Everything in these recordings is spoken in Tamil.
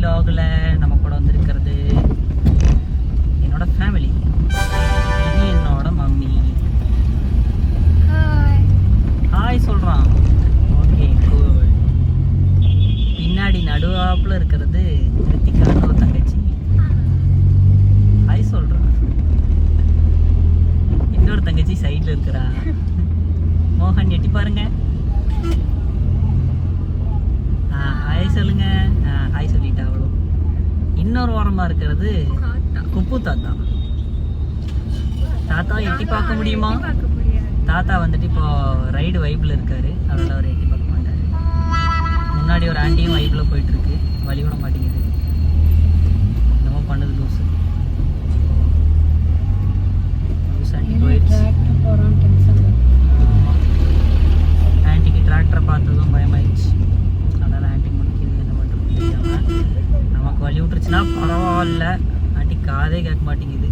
vlogல நம்ம கூட வந்திருக்கிறது என்னோட ஃபேமிலி. இது என்னோட மம்மி. ஹாய் சொல்றான். Okay cool. பின்னாடி நடுவாப்புல இருக்கிறது ரித்திகான்னு ஒரு தங்கச்சி. ஹாய் சொல்றான். இன்னொரு தங்கச்சி சைட்ல இருக்கிறா. மோகன் எட்டி பாருங்க. ஹாய் சொல்லுங்க. ஹாய் சொல்லிட்டா அவ்வளோ. இன்னொரு ஓரமா இருக்கிறது குப்பு தாத்தா. தாத்தா எட்டி பார்க்க முடியுமா? தாத்தா வந்துட்டு இப்போ ரைடு வைப்பில் இருக்காரு, அதனால அவர் எட்டி பார்க்க மாட்டாரு. முன்னாடி ஒரு ஆண்டியும் வைப்பில் போயிட்டு இருக்கு, வழி விட மாட்டேங்குது. என்னமோ பண்ணுது லூஸ். ஆண்டி போயிடுச்சு. ஆண்டிக்கு டிராக்டரை பார்த்ததும் பயமாயிடுச்சு. அதனால ஆண்டி முடிக்கிறது என்ன பண்ணுறது தெரியாமல் நமக்கு வழி விட்டுருச்சுன்னா பரவாயில்ல. ஆண்டி காதே கேட்க மாட்டேங்குது.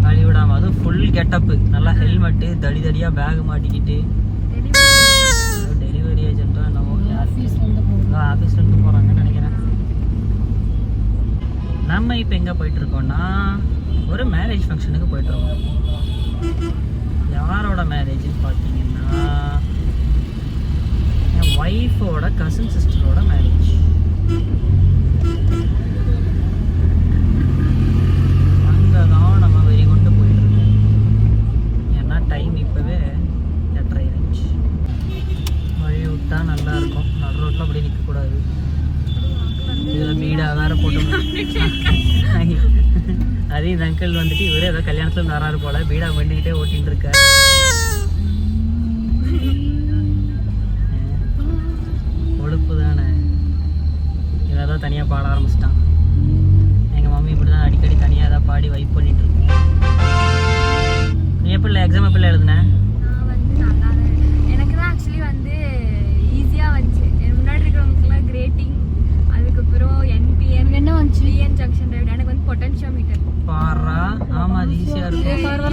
வழி விடாம அதுவும் ஃபுல் கெட்டப்பு, நல்லா ஹெல்மெட்டு, தடியா பேக் மாட்டிக்கிட்டு டெலிவரி ஏஜென்ட்டோ என்னவோ ஆஃபீஸ்லேருந்து போகிறாங்கன்னு நினைக்கிறேன். நம்ம இப்போ எங்கே போயிட்டுருக்கோம்னா ஒரு மேரேஜ் ஃபங்க்ஷனுக்கு போயிட்டுருக்கோம். யாரோட மேரேஜ்னு பார்த்தீங்கன்னா என் ஒய்ஃபோட கசின் சிஸ்டரோட மேரேஜ். அங்கே தான் நம்ம வெறி கொண்டு போயிட்டுருக்கோம். ஏன்னா டைம் இப்போவே 8:30 ஆயிடுச்சு. வழி விட்டால் நல்லாயிருக்கும். நடு ரோட்டில் அப்படி நிற்கக்கூடாது. இதில் வீடாக வேறு போட்டு அதே இந்த அங்கிள் வந்துட்டு இவரே ஏதோ கல்யாணத்துல வராரு போல, பீடா பண்ணிக்கிட்டே ஓட்டின்னு இருக்காரு. ஒழுப்பு தானே. இவன் ஏதோ தனியாக பாட ஆரம்பிச்சிட்டான். எங்கள் மம்மி இப்படி தான் அடிக்கடி தனியாக ஏதாவது பாடி வைப் பண்ணிட்டு இருக்கோம். நீ எப்படி எக்ஸாம் எப்படி எழுதுனேன்? எனக்கு தான் ஆக்சுவலி வந்து ஈஸியாக வந்துச்சு. முன்னாடி இருக்கிறவங்களுக்குலாம் கிரேட்டிங், அதுக்கப்புறம் என்பிஎன் என்ன வந்துச்சு, பிஎன் ஜங்ஷன் ரைடு. எனக்கு வந்து பொட்டன்ஷியோமீட்டர் பாரா. ஆமா அது ஈஸியா இருக்கும். கார்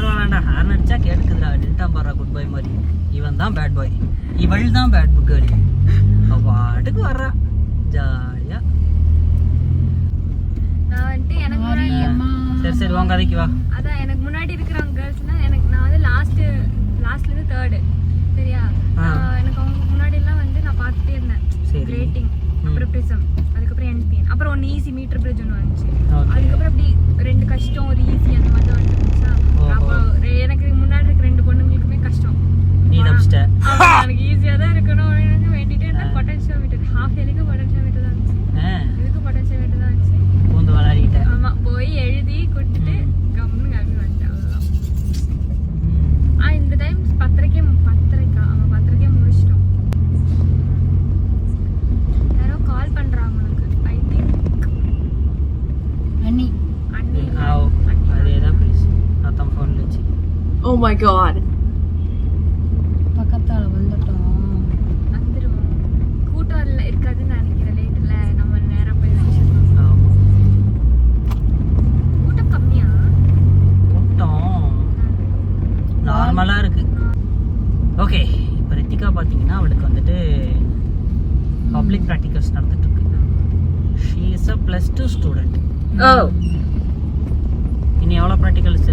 வராண்டா, ஹார்ன் அடிச்சா கேட்குதுடா. டெல்டா பாரா குட் பாய் மாதிரி. இவன் தான் பேட் பாய், இவள் தான் பேட் கேர்ள். பாட்டுக்கு வர்றா ஜாலியா. நான் வந்துட்டு எனக்கு சரி சரி உன் கதைக்கு வா. அதான் எனக்கு முன்னாடி இருக்கிறவங்க கேர்ள்ஸ்னா எனக்கு நான் வந்து லாஸ்ட்லேருந்து தேர்டு. சரியா? எனக்கு அவங்க முன்னாடிலாம் வந்து நான் பார்த்துட்டே இருந்தேன். கிரேட்டிங், அப்புறம் ப்ரிசம், அதுக்கப்புறம் என்பிஎன், அப்புறம் ஒன்று ஈஸி மீட்டர் பிரிட்ஜ் ஒன்று வந்துச்சு. அதுக்கப்புறம் அப்படி 2 கஷ்டம், ஒரு ஈஸி அந்த மாதிரி தான் வந்துருந்துச்சா. அப்போ எனக்கு முன்னாடி இருக்க 2 பொண்ணுங்களுக்குமே கஷ்டம். எனக்கு ஈஸியாக தான் இருக்கணும் அப்படின்னு வேண்டிட்டே இருந்தேன். பொட்டன்ஷியோமீட்டர் ஹாஃப் இயர்லிக்கு பொட்டன்ஷியோமீட்டர் தான் வந்துச்சு. இதுக்கு பொட்டன்ஷியோமீட்டர் தான் வந்துச்சு. பூந்து விளையாடிட்டேன். ஆமாம், போய் எழுதி கொடுத்துட்டு கம்னு கிளம்பி வந்துட்டேன். அவ்வளோதான். இந்த டைம் 10:30 முடிச்சிட்டோம். யாரோ கால் பண்றாங்க உனக்கு. ஐ திங்க் அண்ணி அதேதான் ப்ளீஸ். அதான் ஃபோன்ல வச்சு. Oh my god. பக்கத்தால வந்துட்டோம். வந்துருவோம். கூட்டம் இருக்காதுன்னு நினைக்கிறேன். லேட்டில் நம்ம நேரம் போய் வச்சிருக்கோம். கூட்டம் கம்மியா? கூட்டம் நார்மலாக இருக்கு. ஓகே, இப்போ ரித்திகா பார்த்தீங்கன்னா அவளுக்கு வந்துட்டு பப்ளிக் ப்ராக்டிகல்ஸ் நடந்துட்டு இருக்கு. She is a +2 student. ஓ, இனி எவ்வளோ ப்ராக்டிகல்ஸ்